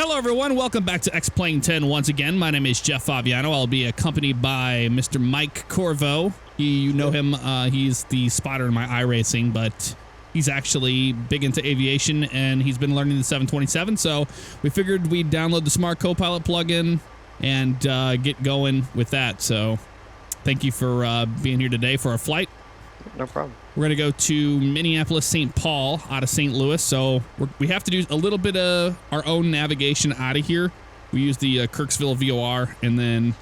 Hello, everyone. Welcome back to X-Plane 10 once again. My name is jfavignano. I'll be accompanied by Mr. Mike Corvo. You know him. He's the spotter in my iRacing, but he's actually big into aviation, and he's been learning the 727. So we figured we'd download the Smart Copilot plugin and get going with that. So thank you for being here today for our flight. No problem. We're going to go to Minneapolis, St. Paul out of St. Louis. So we have to do a little bit of our own navigation out of here. We use the Kirksville VOR, and then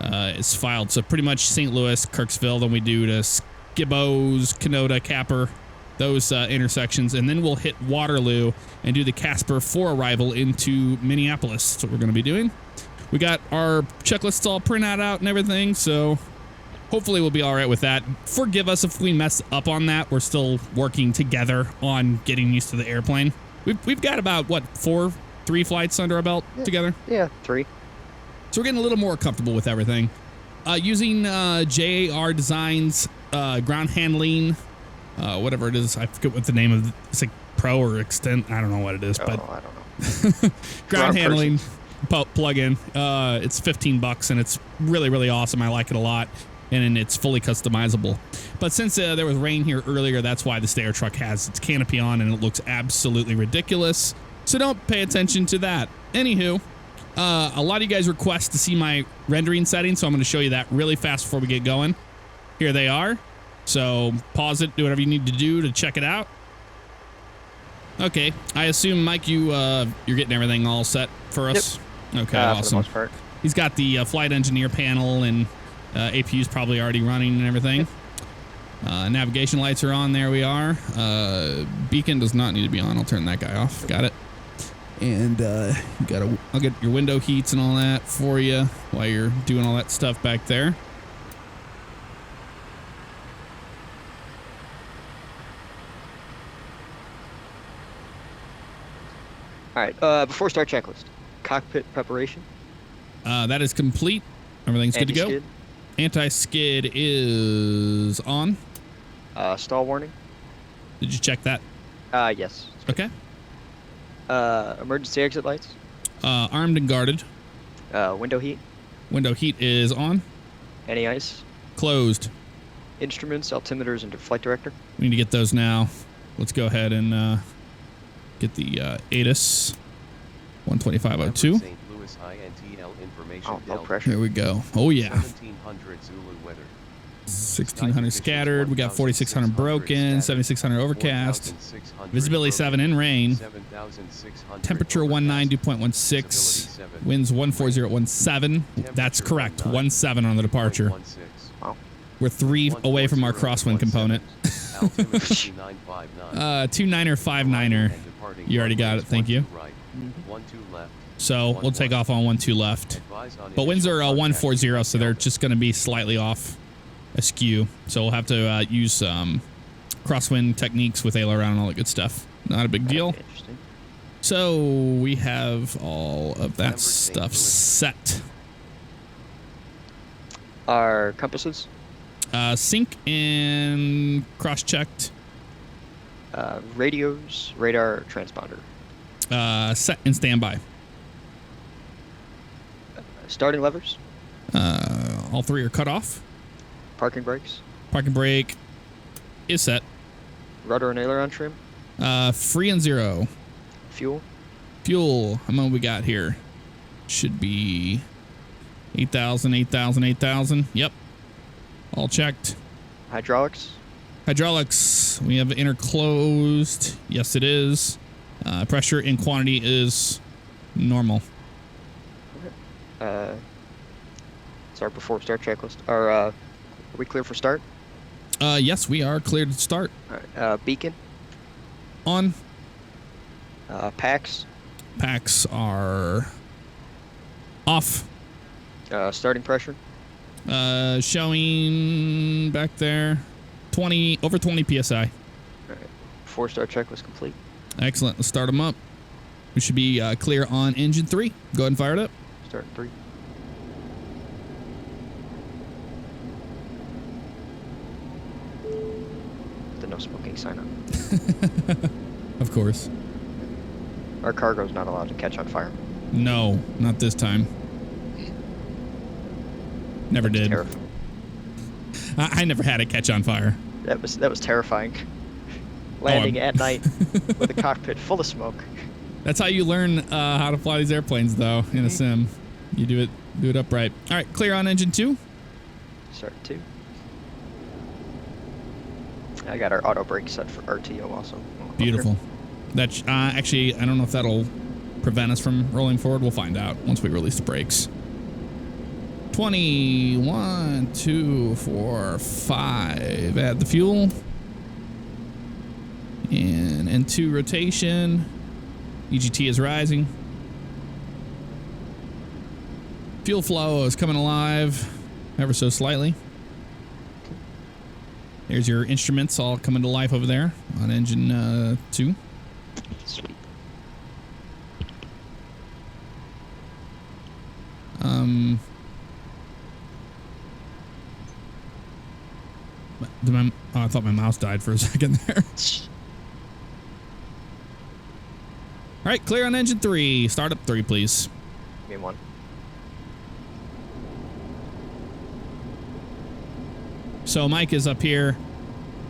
it's filed. So pretty much St. Louis, Kirksville. Then we do to Skibbos, Canota, Capper, those intersections. And then we'll hit Waterloo and do the Casper for arrival into Minneapolis. That's what we're going to be doing. We got our checklists all printed out and everything. So hopefully we'll be all right with that. Forgive us if we mess up on that. We're still working together on getting used to the airplane. We've got about, what, three flights under our belt together? Yeah, 3. So we're getting a little more comfortable with everything. Using JAR Designs, ground handling, whatever it is. I forget what the name of it. It's like Pro or Extend. I don't know what it is. But I don't know. ground handling plugin. It's $15 and it's really, really awesome. I like it a lot. And it's fully customizable. But since there was rain here earlier, that's why the stair truck has its canopy on, and it looks absolutely ridiculous. So don't pay attention to that. Anywho, a lot of you guys request to see my rendering settings, so I'm going to show you that really fast before we get going. Here they are. So pause it, do whatever you need to do to check it out. Okay, I assume, Mike, you're getting everything all set for us? Yep. Okay, awesome. For the most part. He's got the flight engineer panel, and APU's probably already running and everything. Navigation lights are on. There we are. Beacon does not need to be on. I'll turn that guy off. Got it. And I'll get your window heats and all that for you while you're doing all that stuff back there. All right. Before start checklist, cockpit preparation. That is complete. Everything's good to go. Anti-skid is on. Stall warning. Did you check that? Yes. Okay. Emergency exit lights. Armed and guarded. Window heat. Window heat is on. Any ice. Closed. Instruments, altimeters, and flight director. We need to get those now. Let's go ahead and get the ATIS 12502. Oh, no pressure. There we go. Oh, yeah. 1700 Zulu weather. 1600 scattered. We got 4600 broken, 7600 overcast. Visibility 7 in rain. Temperature 19, dew point 16. Winds 140 17. That's correct. 17 on the departure. We're 3 away from our crosswind component. 29er 59er. You already got it. Thank you. So we'll take off on 12 left. But winds are 140, so they're just going to be slightly off askew. So we'll have to use crosswind techniques with aileron and all that good stuff. Not a big deal. So we have all of that stuff set. Our compasses? Sync and cross-checked. Radios, radar, transponder. Set and standby. Starting levers? All 3 are cut off. Parking brakes? Parking brake is set. Rudder and aileron trim? Free and 0. Fuel? Fuel, how many we got here? Should be 8,000, 8,000, 8,000. Yep. All checked. Hydraulics? Hydraulics, we have interclosed. Yes, it is. Pressure and quantity is normal. Sorry, before start checklist. Are we clear for start? Yes, we are cleared to start. All right. Beacon? On. Packs? Packs are off. Starting pressure? Showing back there over 20 psi. All right. Before start checklist complete. Excellent. Let's start them up. We should be clear on engine 3. Go ahead and fire it up. Start in 3. The no smoking sign up. Of course. Our cargo's not allowed to catch on fire. No, not this time. Never did. Terrifying. I never had it catch on fire. That was terrifying. Landing at night with a cockpit full of smoke. That's how you learn how to fly these airplanes, though, in a sim. You do it upright. All right, clear on engine 2. Start 2. I got our auto brake set for RTO also. Beautiful. That's actually, I don't know if that'll prevent us from rolling forward. We'll find out once we release the brakes. 20, 1, 2, 4, 5. Add the fuel. And N2 rotation. EGT is rising. Fuel flow is coming alive ever so slightly. There's your instruments all coming to life over there on engine 2. Sweet. I thought my mouse died for a second there. All right, clear on engine 3. Start up 3, please. Give me 1. So Mike is up here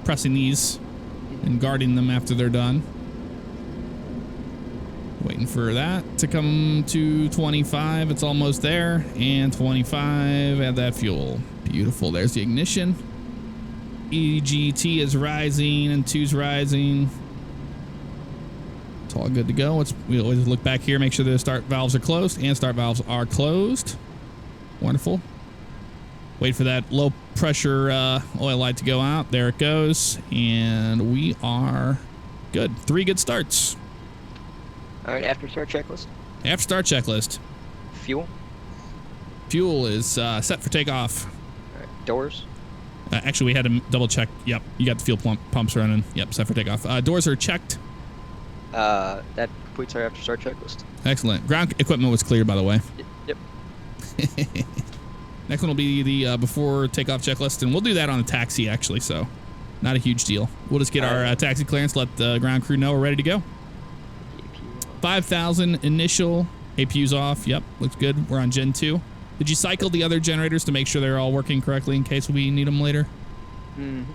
pressing these and guarding them after they're done. Waiting for that to come to 25. It's almost there. And 25. Add that fuel. Beautiful. There's the ignition. EGT is rising and 2's rising. It's all good to go. We always look back here, make sure the start valves are closed, and start valves are closed. Wonderful. Wait for that low pressure oil light to go out. There it goes. And we are good. 3 good starts. All right, after start checklist. After start checklist. Fuel. Fuel is set for takeoff. All right, doors. Actually, we had to double check. Yep, you got the fuel pumps running. Yep, set for takeoff. Doors are checked. That completes our after start checklist. Excellent. Ground equipment was clear, by the way. Yep. Next one will be the before takeoff checklist, and we'll do that on the taxi, actually, so not a huge deal. We'll just get our taxi clearance, let the ground crew know we're ready to go. 5,000 initial. APU's off. Yep, looks good. We're on Gen 2. Did you cycle the other generators to make sure they're all working correctly in case we need them later? Mm-hmm.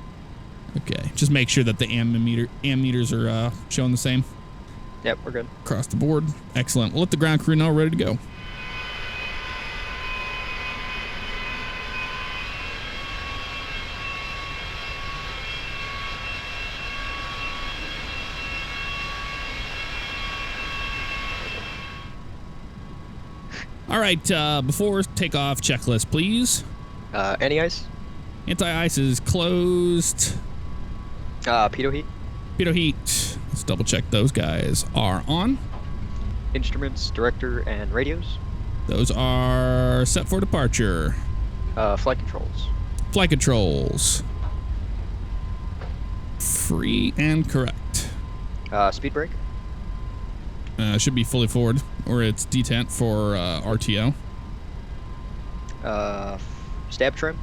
Okay, just make sure that the AM meters are showing the same. Yep, we're good. Across the board. Excellent. We'll let the ground crew know we're ready to go. All right, before takeoff checklist, please. Anti-ice. Anti-ice is closed. Pitot heat. Pitot heat. Let's double check those guys are on. Instruments, director, and radios. Those are set for departure. Flight controls. Flight controls. Free and correct. Speed brake. Should be fully forward, or it's detent for RTO. Stab trim.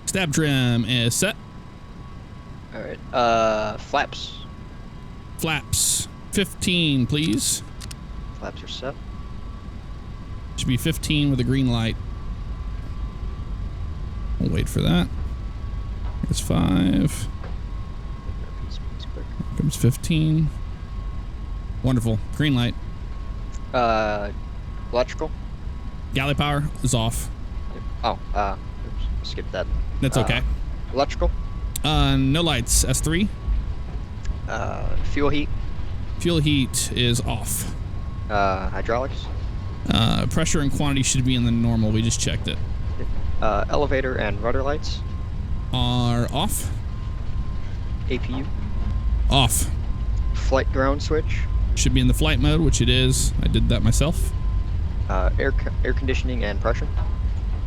Stab trim is set. All right. Flaps. Flaps 15, please. Flaps are set. Should be 15 with a green light. We'll wait for that. Here's 5. Here comes 15. Wonderful. Green light. Electrical. Galley power is off. Oh, skip that. That's okay. Electrical. No lights. S3. Fuel heat. Fuel heat is off. Hydraulics. Pressure and quantity should be in the normal. We just checked it. Elevator and rudder lights. Are off. APU. Off. Flight ground switch. Should be in the flight mode, which it is. I did that myself. Air conditioning and pressure.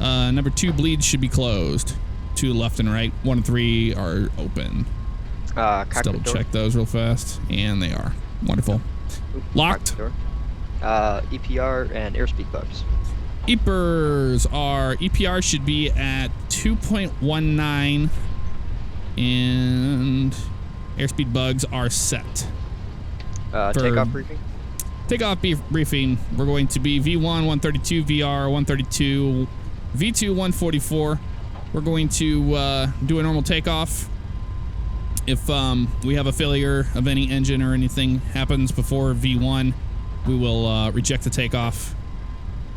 Number 2 bleeds should be closed. 2 left and right. 1 and 3 are open. Let's double check those real fast. And they are. Wonderful. Locked. EPR and airspeed bugs. EPR should be at 2.19 and airspeed bugs are set. Takeoff briefing. Takeoff briefing. We're going to be V1 132, VR 132, V2 144. We're going to do a normal takeoff. If we have a failure of any engine or anything happens before V1, we will reject the takeoff.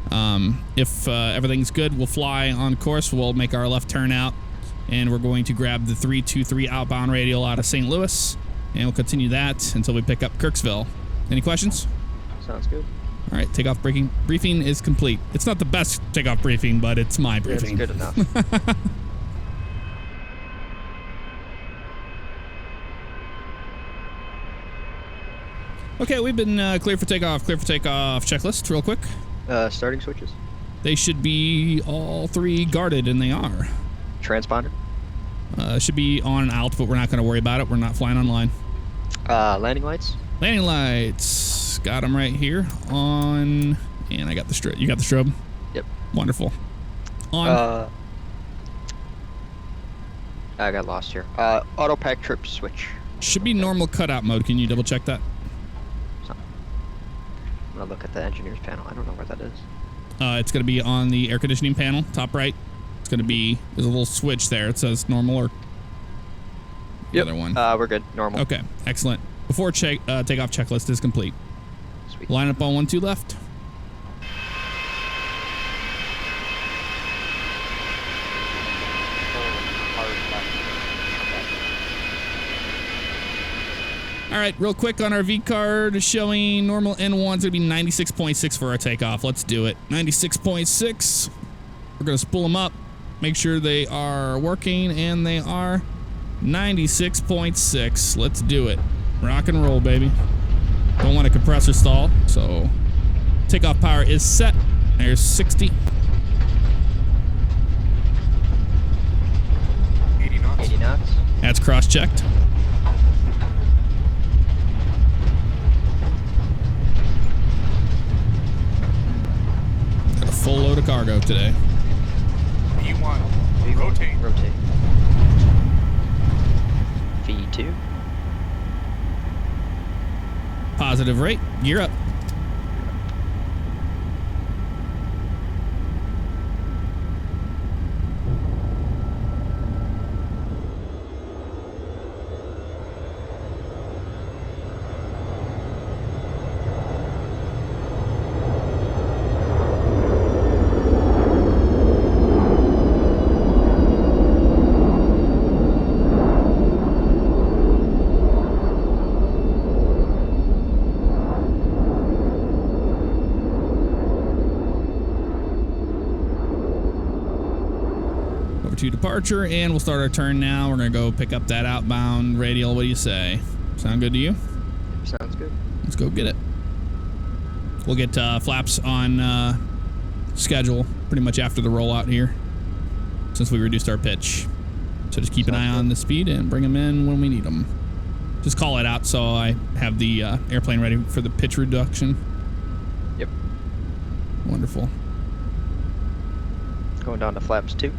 If everything's good, we'll fly on course. We'll make our left turn out, and we're going to grab the 323 outbound radial out of St. Louis, and we'll continue that until we pick up Kirksville. Any questions? Sounds good. All right, takeoff briefing is complete. It's not the best takeoff briefing, but it's my briefing. It's good enough. Okay, we've been clear for takeoff checklist real quick. Starting switches. They should be all three guarded, and they are. Transponder. Should be on and out, but we're not going to worry about it. We're not flying online. Landing lights. Landing lights. Got them right here on, and I got the strobe. You got the strobe? Yep. Wonderful. On. I got lost here. Auto pack trip switch. Should be normal cutout mode. Can you double check that? I'm gonna look at the engineer's panel. I don't know where that is. It's going to be on the air conditioning panel, top right. It's going to be, there's a little switch there. It says normal or the other one. We're good. Normal. Okay, excellent. Before takeoff checklist is complete. Sweet. Line up on 1-2 left. All right, real quick on our V card showing normal N1's going to be 96.6 for our takeoff. Let's do it. 96.6. We're going to spool them up, make sure they are working, and they are 96.6. Let's do it. Rock and roll, baby. Don't want a compressor stall, so takeoff power is set. There's 60. 80 knots. 80 knots. That's cross-checked. Got a full load of cargo today. V1. Rotate. Rotate. V2. Positive rate. Gear up. To departure, and we'll start our turn now. We're gonna go pick up that outbound radial. What do you say? Sound good to you? Sounds good. Let's go get it. We'll get flaps on schedule pretty much after the rollout here, since we reduced our pitch. So just keep an eye on the speed and bring them in when we need them. Just call it out so I have the airplane ready for the pitch reduction. Yep. Wonderful. Going down to flaps 2.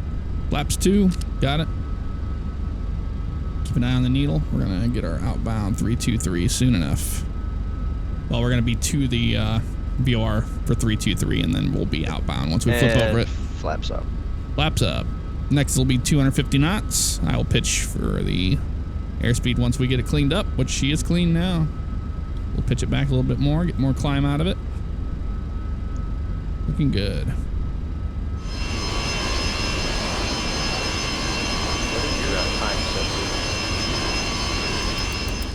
Flaps 2, got it. Keep an eye on the needle. We're gonna get our outbound 323 soon enough. Well, we're gonna be to the VOR for 323, and then we'll be outbound once we flip over it. Flaps up. Flaps up. Next will be 250 knots. I will pitch for the airspeed once we get it cleaned up, which she is clean now. We'll pitch it back a little bit more, get more climb out of it. Looking good.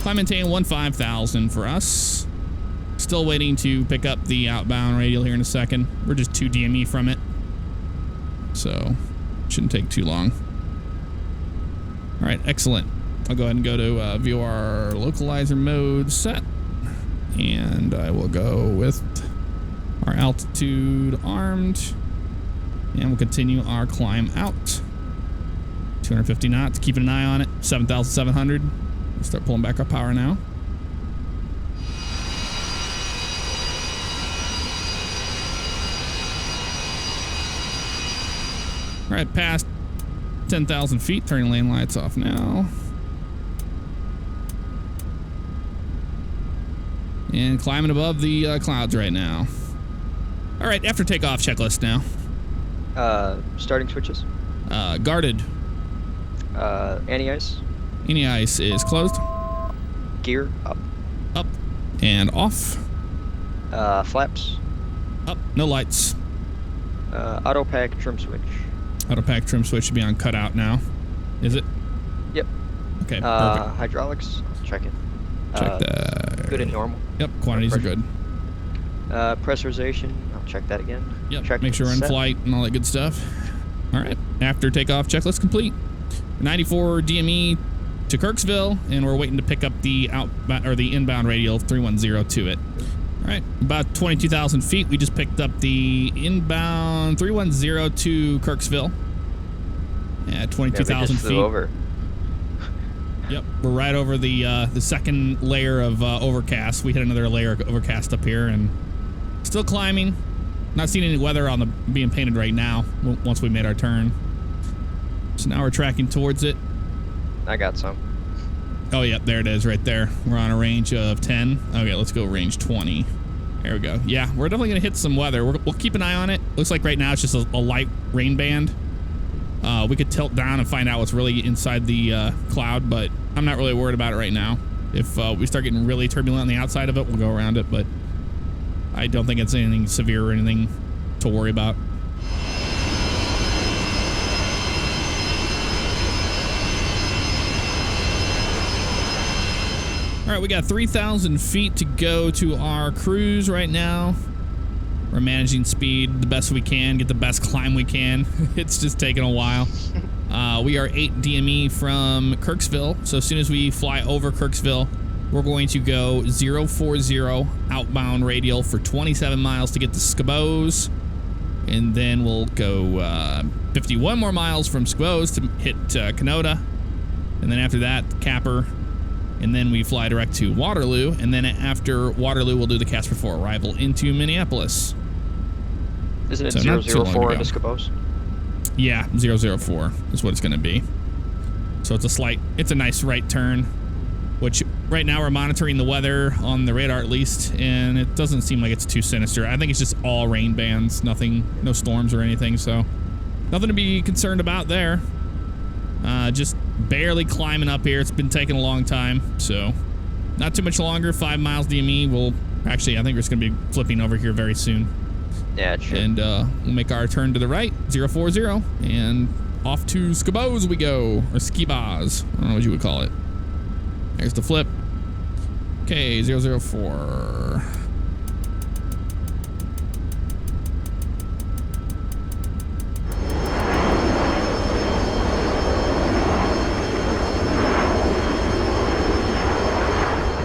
Climb maintain 15,000 for us. Still waiting to pick up the outbound radial here in a second. We're just 2 DME from it, so shouldn't take too long. All right, excellent. I'll go ahead and go to VOR localizer mode set, and I will go with our altitude armed, and we'll continue our climb out. 250 knots, keeping an eye on it. 7,700. We'll start pulling back our power now. All right, past 10,000 feet. Turning lane lights off now. And climbing above the clouds right now. All right, after takeoff checklist now. Starting switches. Guarded. Anti-ice. Anti-ice is closed. Gear up. Up. And off. Flaps. Up. No lights. Auto pack trim switch. Auto pack trim switch should be on cutout now. Is it? Yep. Okay, perfect. Hydraulics. Check it. Check that. Good and normal. Yep, quantities are good. Pressurization. I'll check that again. Yep, check make sure we're in flight and all that good stuff. All right, after takeoff checklist complete. 94 DME to Kirksville, and we're waiting to pick up the inbound radial 310 to it. All right, about 22,000 feet. We just picked up the inbound 310 to Kirksville. At 22,000 feet. Flew over. Yep, we're right over the second layer of overcast. We hit another layer of overcast up here, and still climbing. Not seeing any weather on the being painted right now. Once we made our turn, so now we're tracking towards it. I got some. Oh yeah, there it is, right there. We're on a range of 10. Okay, let's go range 20. There we go. Yeah, we're definitely gonna hit some weather. We'll keep an eye on it. Looks like right now it's just a light rain band. We could tilt down and find out what's really inside the cloud, but I'm not really worried about it right now. If we start getting really turbulent on the outside of it, we'll go around it, but I don't think it's anything severe or anything to worry about. All right, we got 3,000 feet to go to our cruise right now. We're managing speed the best we can, get the best climb we can. It's just taking a while. We are 8 DME from Kirksville, so as soon as we fly over Kirksville, we're going to go 040 outbound radial for 27 miles to get to Scabos, and then we'll go 51 more miles from Scabos to hit Canota, and then after that, Capper, and then we fly direct to Waterloo, and then after Waterloo, we'll do the Casper 4 arrival into Minneapolis. Isn't it 004 into Scabos? Yeah, 004 is what it's going to be. So it's a nice right turn, which right now we're monitoring the weather on the radar at least, and it doesn't seem like it's too sinister. I think it's just all rain bands, no storms or anything, so nothing to be concerned about there. Just barely climbing up here. It's been taking a long time, so not too much longer. 5 miles DME. I think we're just going to be flipping over here very soon. Yeah, it should. And we'll make our turn to the right, 040, and off to Scabos we go, or Skibaz. I don't know what you would call it. There's the flip. Okay, 004.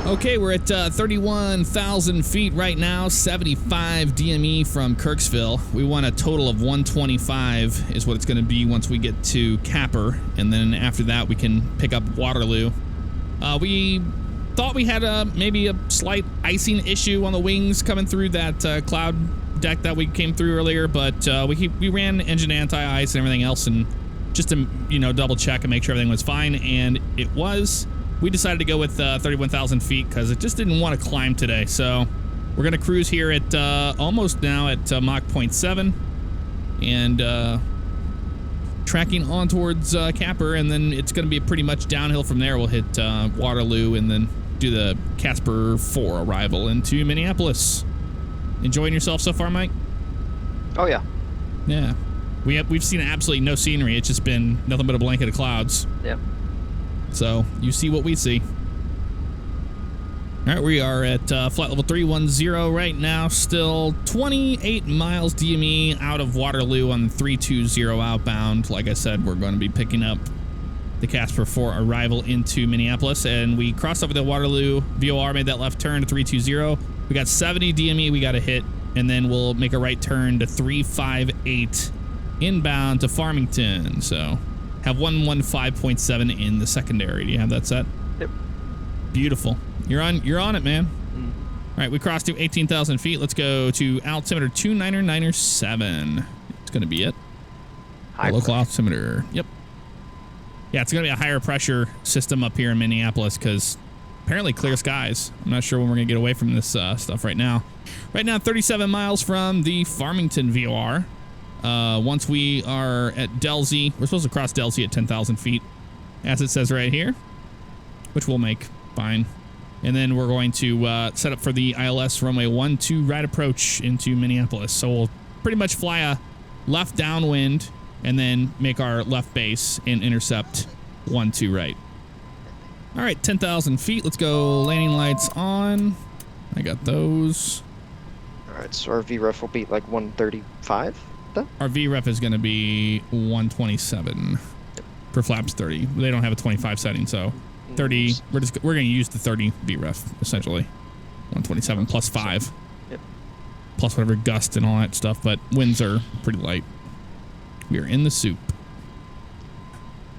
Okay, we're at 31,000 feet right now, 75 DME from Kirksville. We want a total of 125 is what it's going to be once we get to Capper, and then after that we can pick up Waterloo. We thought we had maybe a slight icing issue on the wings coming through that cloud deck that we came through earlier, but we ran engine anti-ice and everything else, and just to double check and make sure everything was fine, and it was. We decided to go with 31,000 feet because it just didn't want to climb today. So we're going to cruise here at almost now at Mach 0.7 and tracking on towards Capper. And then it's going to be pretty much downhill from there. We'll hit Waterloo and then do the Casper 4 arrival into Minneapolis. Enjoying yourself so far, Mike? Oh, yeah. Yeah. We've seen absolutely no scenery. It's just been nothing but a blanket of clouds. Yeah. So you see what we see. All right, we are at flight level 310 right now. Still 28 miles DME out of Waterloo on 320 outbound. Like I said, we're going to be picking up the Casper 4 arrival into Minneapolis, and we crossed over the Waterloo VOR, made that left turn to 320. We got 70 DME we got to hit, and then we'll make a right turn to 358 inbound to Farmington. So have 115.7 in the secondary. Do you have that set? Yep. Beautiful. You're on it, man. All right, we crossed to 18,000 feet. Let's go to altimeter 299.7. It's going to be it. Local altimeter. Yep. Yeah, it's going to be a higher pressure system up here in Minneapolis because apparently clear skies. I'm not sure when we're going to get away from this stuff right now. Right now, 37 miles from the Farmington VOR. Once we are at Delzy, we're supposed to cross Delzy at 10,000 feet, as it says right here, which we'll make fine. And then we're going to set up for the ILS runway 12 right approach into Minneapolis. So we'll pretty much fly a left downwind and then make our left base and intercept 12 right. All right, 10,000 feet. Let's go. Landing lights on. I got those. All right, so our VREF will be like 135 then? Our VREF is going to be 127 for flaps 30. They don't have a 25 setting, so 30. We're going to use the 30 VREF essentially. 127 plus 5. Yep. Plus whatever gust and all that stuff, but winds are pretty light. We are in the soup.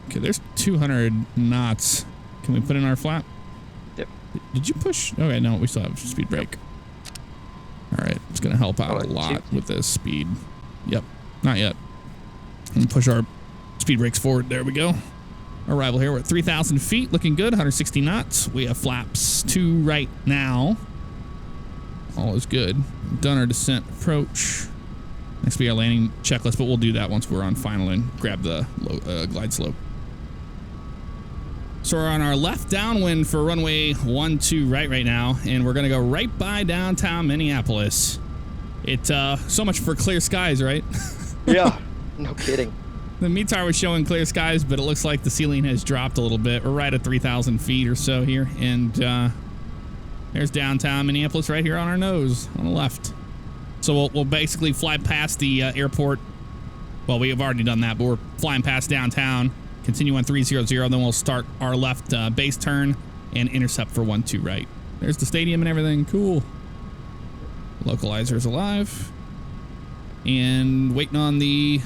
Okay, there's 200 knots. Can we put in our flap? Yep. Did you push? Okay, no, we still have speed brake. All right, it's going to help out a lot with this speed. Yep, not yet. I'm going to push our speed brakes forward. There we go. Arrival here. We're at 3,000 feet. Looking good. 160 knots. We have flaps 2 right now. All is good. Done our descent approach. Next will be our landing checklist, but we'll do that once we're on final and grab the glide slope. So we're on our left downwind for runway 12 right now, and we're going to go right by downtown Minneapolis. It's so much for clear skies, right? Yeah, no kidding. The METAR was showing clear skies, but it looks like the ceiling has dropped a little bit. We're right at 3,000 feet or so here, and there's downtown Minneapolis right here on our nose on the left. So we'll basically fly past the airport. Well, we have already done that, but we're flying past downtown. Continue on 300, then we'll start our left base turn and intercept for 12 right. There's the stadium and everything. Cool. Localizer's alive. And waiting on the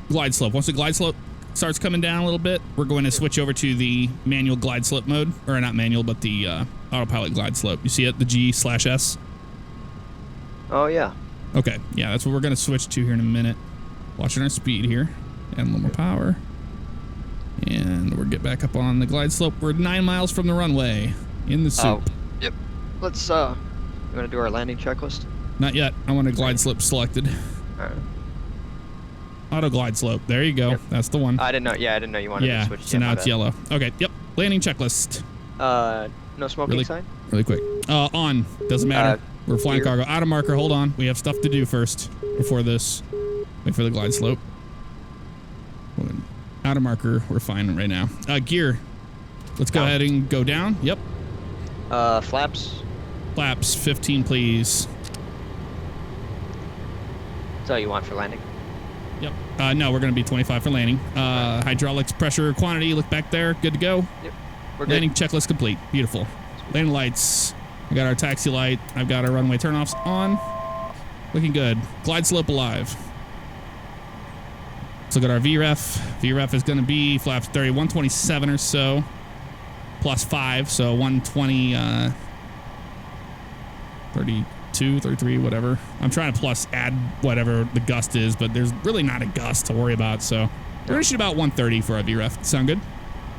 glide slope. Once the glide slope starts coming down a little bit, we're going to switch over to the manual glide slope mode. Or not manual, but the autopilot glide slope. You see it? The G/S? Oh, yeah. Okay. Yeah, that's what we're going to switch to here in a minute. Watching our speed here. Add a little more power. And we'll get back up on the glide slope. We're 9 miles from the runway in the soup. Oh, yep. Let's, you want to do our landing checklist? Not yet. I want a glide slope selected. All right. Auto glide slope. There you go. Yep. That's the one. I didn't know you wanted to switch. So now it's yellow. Okay. Yep. Landing checklist. No smoking sign? Really quick. On. Doesn't matter. We're flying cargo. Auto marker. Hold on. We have stuff to do first before this. Wait for the glide slope. Auto marker. We're fine right now. Gear. Let's go ahead and go down. Yep. Flaps. Flaps. 15, please. That's all you want for landing? Yep. No, we're going to be 25 for landing. Hydraulics, pressure, quantity. Look back there. Good to go. Yep. We're good. Landing checklist complete. Beautiful. Landing lights. I got our taxi light. I've got our runway turnoffs on. Looking good. Glide slope alive. Let's look at our VREF. VREF is going to be flaps 30, 127 or so. Plus 5, so 120, 32, 33, whatever. I'm trying to plus add whatever the gust is, but there's really not a gust to worry about, so we're going to shoot about 130 for our VREF. Sound good?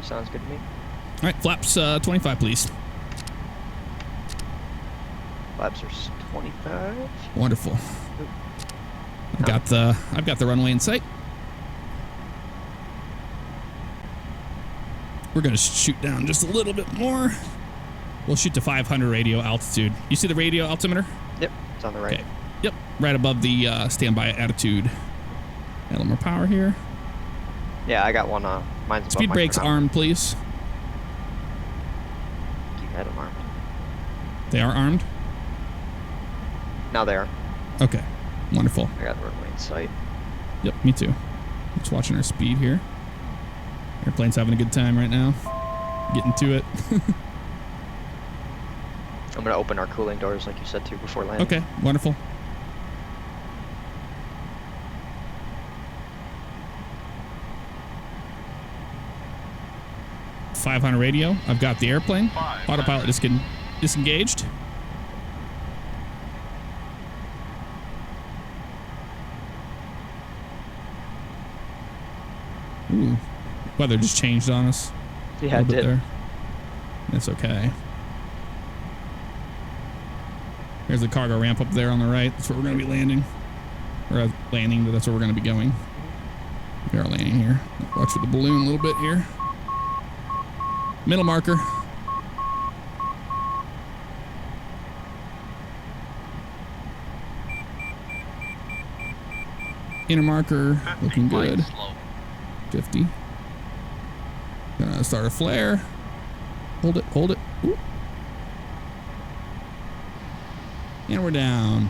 Sounds good to me. All right, flaps 25, please. Flaps are 25. Wonderful. I've got the runway in sight. We're going to shoot down just a little bit more. We'll shoot to 500 radio altitude. You see the radio altimeter? Yep, it's on the right. Okay. Yep, right above the standby attitude. Add a little more power here. Yeah, I got one. Mine's Speed brakes armed, please. You had them armed. They are armed? Now they are. Okay, wonderful. I got the runway in sight. Yep, me too. Just watching our speed here. Airplane's having a good time right now. Getting to it. I'm going to open our cooling doors like you said to before landing. Okay, wonderful. .500 radio. I've got the airplane. Autopilot disengaged. Ooh. Weather just changed on us. Yeah, it did. There. That's okay. There's the cargo ramp up there on the right. That's where we're going to be landing. Or landing, but that's where we're going to be going. We are landing here. Watch for the balloon a little bit here. Middle marker. Inner marker, looking good. 50. Gonna start a flare. Hold it, hold it. Ooh. And we're down.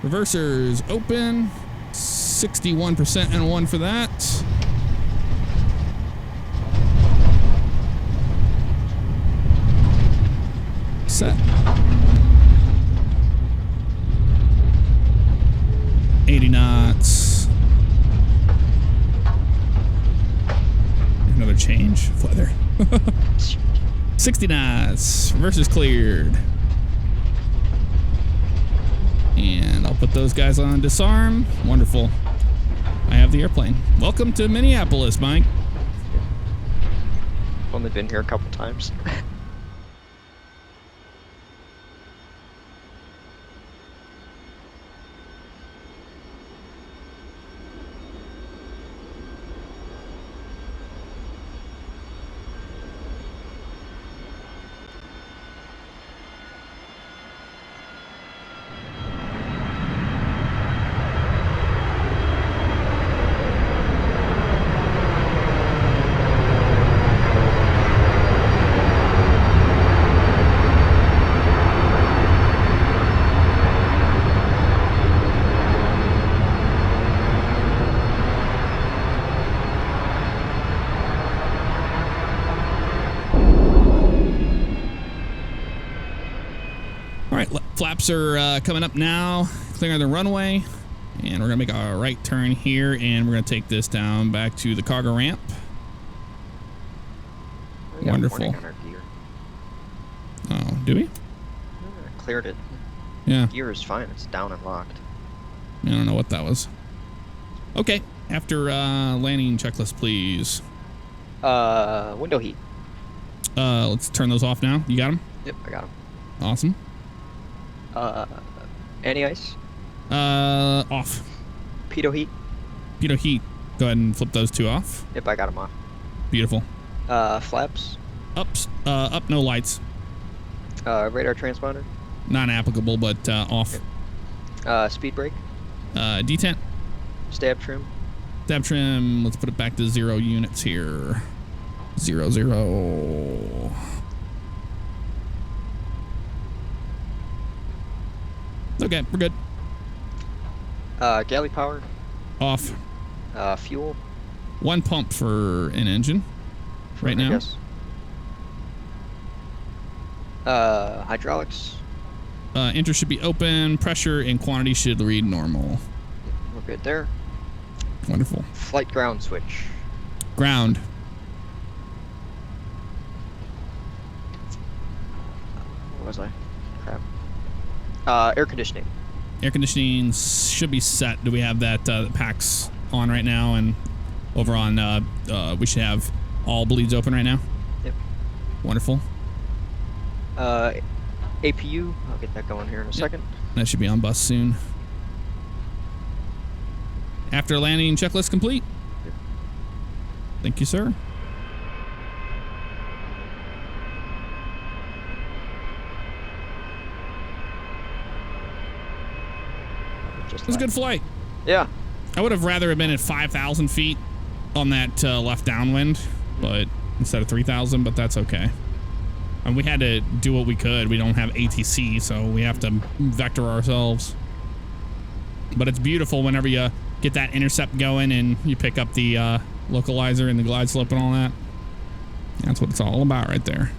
Reversers open. 61% and 1 for that. Set. 80 knots. Another change. Weather. 60 knots. Reverse cleared. And I'll put those guys on disarm. Wonderful. I have the airplane. Welcome to Minneapolis, Mike. Only been here a couple times. Flaps are coming up now, clearing the runway, and we're gonna make a right turn here, and we're gonna take this down back to the cargo ramp. Wonderful. On our gear. Oh, do we? Cleared it. Yeah. Gear is fine. It's down and locked. I don't know what that was. Okay. After landing checklist, please. Window heat. Let's turn those off now. You got them? Yep, I got them. Awesome. Anti-ice. Off. Pitot heat. Pitot heat. Go ahead and flip those two off. Yep, I got them off. Beautiful. Flaps. Up, no lights. Radar transponder. Non-applicable, but off. Speed brake. Detent. Stab trim. Stab trim. Let's put it back to 0 units here. 0, 0. Okay, we're good. Galley power. Off. Fuel. 1 pump for an engine right now. Yes. Hydraulics. Enter should be open. Pressure and quantity should read normal. We're good there. Wonderful. Flight ground switch. Ground. Where was I? Crap. Air conditioning. Air conditioning should be set. Do we have that PAX on right now? And over on, we should have all bleeds open right now? Yep. Wonderful. APU. I'll get that going here in a second. That should be on bus soon. After landing, checklist complete. Yep. Thank you, sir. It was a good flight. Yeah. I would have rather have been at 5,000 feet on that left downwind, but instead of 3,000, but that's okay. And we had to do what we could. We don't have ATC, so we have to vector ourselves. But it's beautiful whenever you get that intercept going and you pick up the localizer and the glide slope and all that. That's what it's all about right there.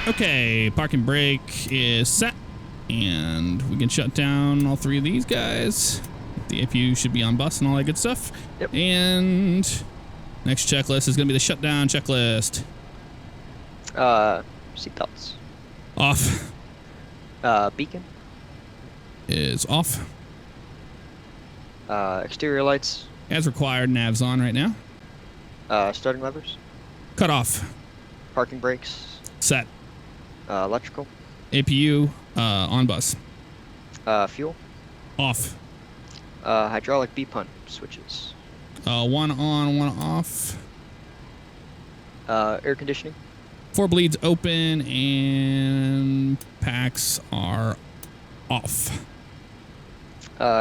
Okay, parking brake is set. And we can shut down all 3 of these guys. The APU should be on bus and all that good stuff. Yep. And next checklist is going to be the shutdown checklist. Seatbelts. Off. Beacon. Is off. Exterior lights. As required, nav's on right now. Starting levers. Cut off. Parking brakes. Set. Electrical. APU on bus. Fuel. Off. Hydraulic B-pump switches. 1 on, 1 off. Air conditioning. 4 bleeds open and packs are off.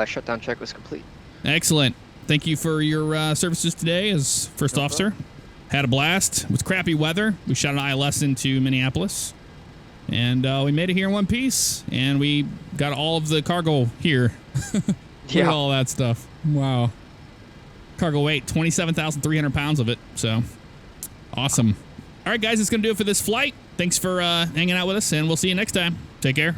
Shutdown checklist complete. Excellent. Thank you for your services today as first officer. Had a blast. It was crappy weather. We shot an ILS into Minneapolis. And we made it here in one piece. And we got all of the cargo here. Look at all that stuff. Wow. Cargo weight, 27,300 pounds of it. So, awesome. All right, guys, that's going to do it for this flight. Thanks for hanging out with us, and we'll see you next time. Take care.